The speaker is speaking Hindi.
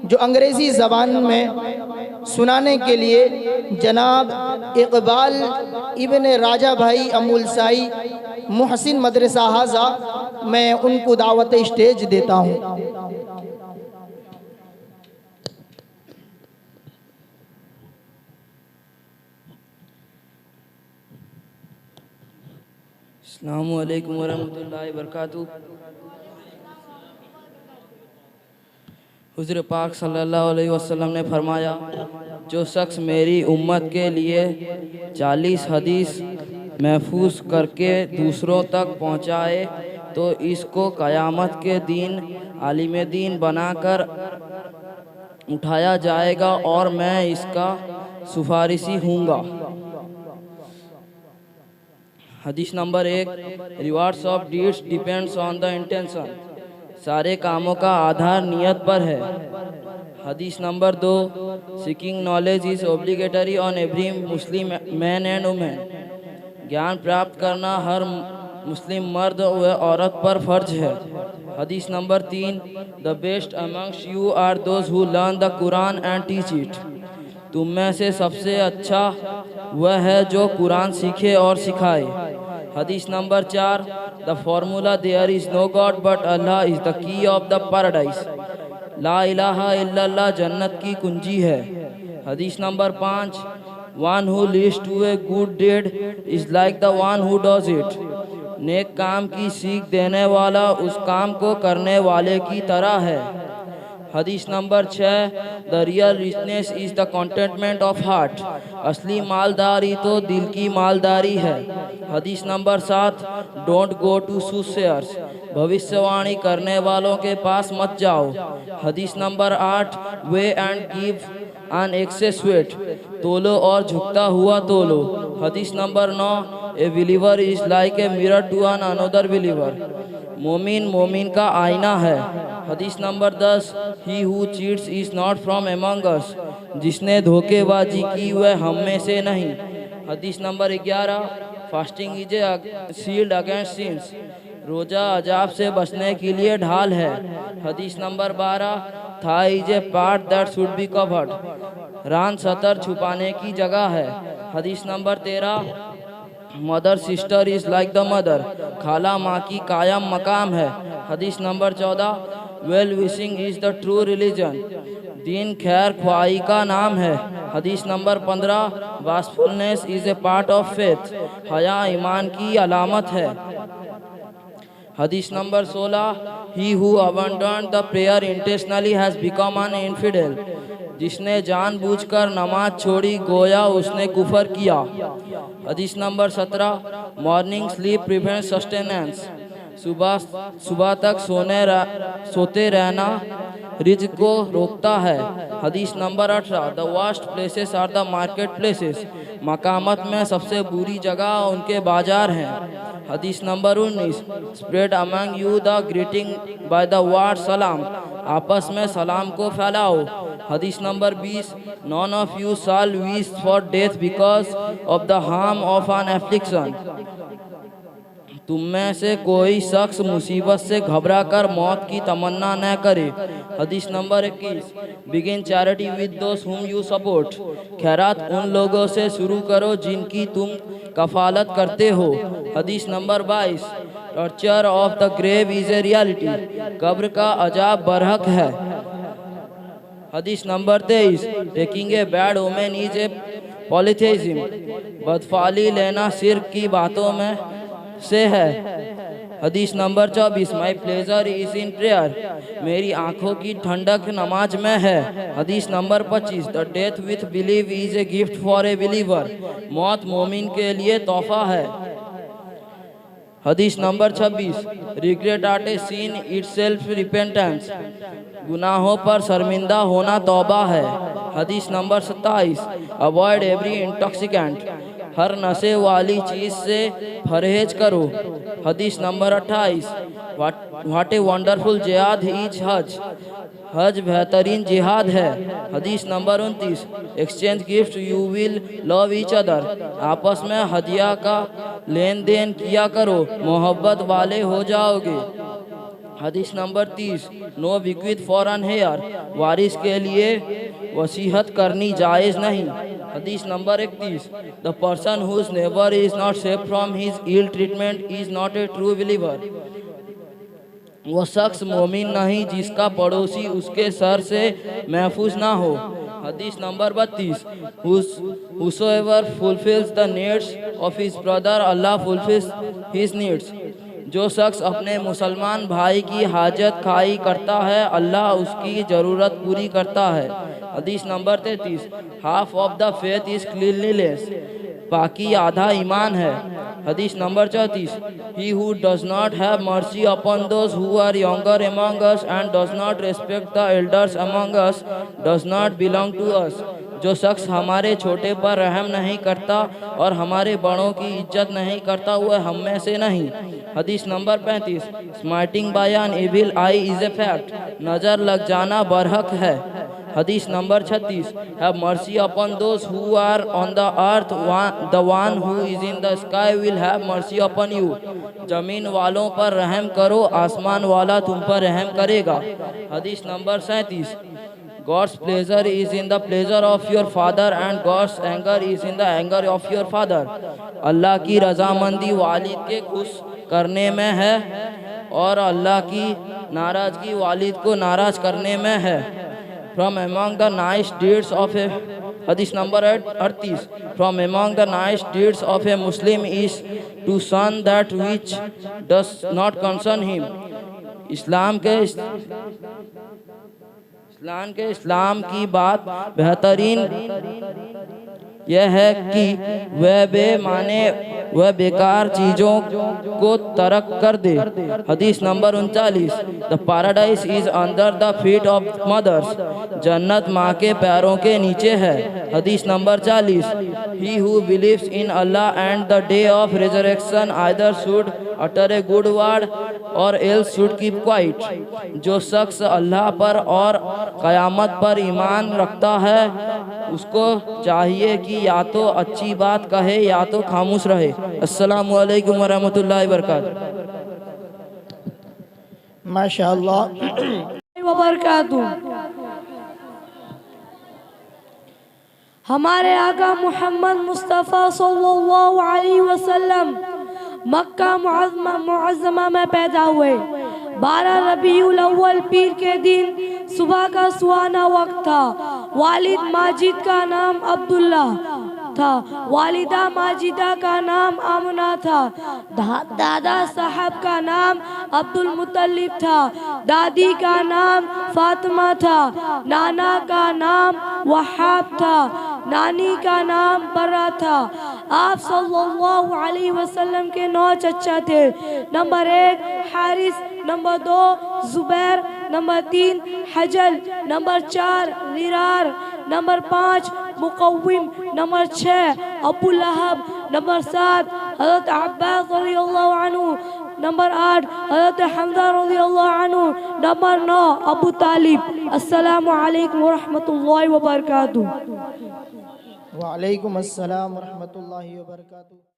जो अंग्रेज़ी ज़बान में सुनाने के लिए जनाब इकबाल इब्न राजा भाई अमूलसाई मुहसिन मदरसा हाजा, मैं उनको दावत स्टेज देता हूँ। अस्सलामु अलैकुम वरहमतुल्लाहि वबरकातुहू। हुज़ूर पाक सल्लल्लाहु अलैहि वसल्लम ने फरमाया, जो शख्स मेरी उम्मत के लिए 40 हदीस महफूज करके दूसरों तक पहुँचाए तो इसको क़यामत के दिन आलिम दीन बनाकर उठाया जाएगा और मैं इसका सुफारिशी हूँगा। हदीस number 1, rewards of deeds depends on the intention. सारे कामों का आधार नियत पर है। हदीस number 2, seeking knowledge is obligatory on every Muslim man and women. ज्ञान प्राप्त करना हर मुस्लिम मर्द व औरत पर फर्ज है। हदीस number 3, the best amongst you are those who learn the Quran and teach it. तुम में से सबसे अच्छा वह है जो कुरान सीखे और सिखाए। हदीस number 4, the formula there is no God but Allah is the key of the paradise. ला इलाहा इल्लल्लाह जन्नत की कुंजी है। हदीस number 5, one who leads to a good deed is like the one who does it. नेक काम की सीख देने वाला उस काम को करने वाले की तरह है। हदीस number 6, the real richness is the contentment of heart. असली मालदारी तो दिल की मालदारी है। हदीस number 7, don't go to soothsayers. भविष्यवाणी करने वालों के पास मत जाओ। हदीस number 8, weigh and give an excess weight. तोलो और झुकता हुआ तोलो। हदीस number 9, a believer is like a mirror to an another believer. मोमिन का आईना है। हदीस number 10, he who cheats is not from among us. जिसने धोखेबाजी की वह हम में से नहीं। हदीस number 11, fasting is a shield against sins. रोज़ा अजाब से बचने के लिए ढाल है। हदीस number 12, thigh is a part that should be covered. रान सतर छुपाने की जगह है। हदीस number 13, mother sister is like the mother. खाला माँ की कायम मकाम है। हदीस number 14, well wishing is the true religion. दीन खैर ख्वाही का नाम है। हदीस number 15, wastefulness is a part of faith. हया ईमान की अलामत है। हदीस number 16, he who abandon the prayer intentionally has become an infidel. जिसने जानबूझकर नमाज छोड़ी गोया उसने कुफर किया। हदीस number 17, morning sleep prevents sustenance. सुबह तक सोते रहना रिज़्क को रोकता है। हदीस number 18, the worst places are the market places. मकामत में सबसे बुरी जगह उनके बाजार हैं। हदीस number 19, spread among you the greeting by the word salaam. आपस में सलाम को फैलाओ। हदीस number 20, none of you shall wish for death because of the harm of an affliction. तुम में से कोई शख्स मुसीबत से घबरा कर मौत की तमन्ना न करे। हदीस number 21, begin charity with those whom you support. खैरात उन लोगों से शुरू करो जिनकी तुम कफालत करते हो। हदीस number 22, torture of the grave is a reality. कब्र का अजाब बरहक है। हदीस number 23, taking a bad omen is a polytheism. बदफाली लेना शिर्क की बातों में से है। हदीस number 24, my pleasure is in prayer. मेरी आँखों की ठंडक नमाज में है। हदीस number 25, the death with believe is a gift for a believer. मौत मोमिन के लिए तोहफा है। हदीस number 26, regret at a sin itself repentance. गुनाहों पर शर्मिंदा होना तौबा है। हदीस नंबर 27, अवॉइड एवरी इंटॉक्सिकेंट। हर नशे वाली चीज़ से परहेज करो। हदीस number 28, what a wonderful jihad is Hajj. हज बेहतरीन जिहाद है। हदीस number 29, exchange gift you will love each other. आपस में हदिया का लेन देन किया करो, मोहब्बत वाले हो जाओगे। हदीस number 30, no bequest for an heir, वारिस के लिए वसीहत करनी जायज़ नहीं। हदीस number 31, the person whose neighbour is not safe from his ill treatment is not a true believer, वो शख्स मोमिन नहीं जिसका पड़ोसी उसके सर से महफूज ना हो। हदीस number 32, whosoever fulfills the needs of his brother, Allah fulfills his needs, जो शख्स अपने मुसलमान भाई की हाजत खाई करता है अल्लाह उसकी ज़रूरत पूरी करता है। हदीस number 33, half of the faith is cleanliness, बाकी आधा ईमान है। हदीस number 34, he who does not have mercy upon those who are younger among us and does not respect the elders among us does not belong to us, जो शख्स हमारे छोटे पर रहम नहीं करता और हमारे बड़ों की इज्जत नहीं करता वह हम में से नहीं। हदीस number 35, smiting by an evil eye is a fact, नज़र लग जाना बरहक है। हदीस number 36, have mercy upon those who are on the earth, the one who is in the sky will have mercy upon you, जमीन वालों पर रहम करो आसमान वाला तुम पर रहम करेगा। हदीस number 37, God's pleasure is in the pleasure of your father and God's anger is in the anger of your father, अल्लाह की रजामंदी वालिद के खुश करने में है और अल्लाह की नाराज़गी वालिद को नाराज़ करने में है। From among the nice deeds of a हदीस number 38, From among the nice deeds of a Muslim is to shun that which does not concern him, इस्लाम की बात बेहतरीन यह है कि वह बेमाने वह बेकार चीज़ों को तर्क कर दे। हदीस number 39, the paradise is under the feet of mothers, जन्नत माँ के पैरों के नीचे है। हदीस number 40, he who believes in Allah and the day of resurrection either should utter a good word or else should keep quiet, जो शख्स अल्लाह पर और क़यामत पर ईमान रखता है उसको चाहिए कि या तो अच्छी बात कहे या तो खामोश रहे। अस्सलामु अलैकुम वरहमतुल्लाहि वबरकातुहू। माशाअल्लाह वबरकातुहू। हमारे आका मोहम्मद मुस्तफ़ा सल्लल्लाहु अलैहि वसल्लम मक्का मुअज़्ज़मा में पैदा हुए। 12 रबीउल अव्वल पीर के दिन सुबह का सुहाना वक्त था। वालिद माजिद का नाम अब्दुल्ला था, वालिदा माजिदा का नाम आमना था, दादा साहब का नाम अब्दुल मुत्तलिब था, दादी का नाम फातिमा था, नाना का नाम वहाब था, नानी का नाम बर्रा था। आप सल्लल्लाहु अलैहि वसल्लम के 9 चचा थे। Number 1 Haris, number 2 Zubair, number 3 हजल, नंबर 4 रिरार, number 5 Muqawwim, number 6 Abu Lahab, number 7 हज़रत अब्बास रज़ियल्लाहु अन्हु, नंबर 8 हज़रत हमज़ा रज़ियल्लाहु अन्हु, नंबर 9 अबू तालिब। अस्सलामु अलैकुम वरहमतुल्लाहि वबरकातुहू। वालेकुम अस्सलाम वरहमतुल्लाहि वबरकातुहू।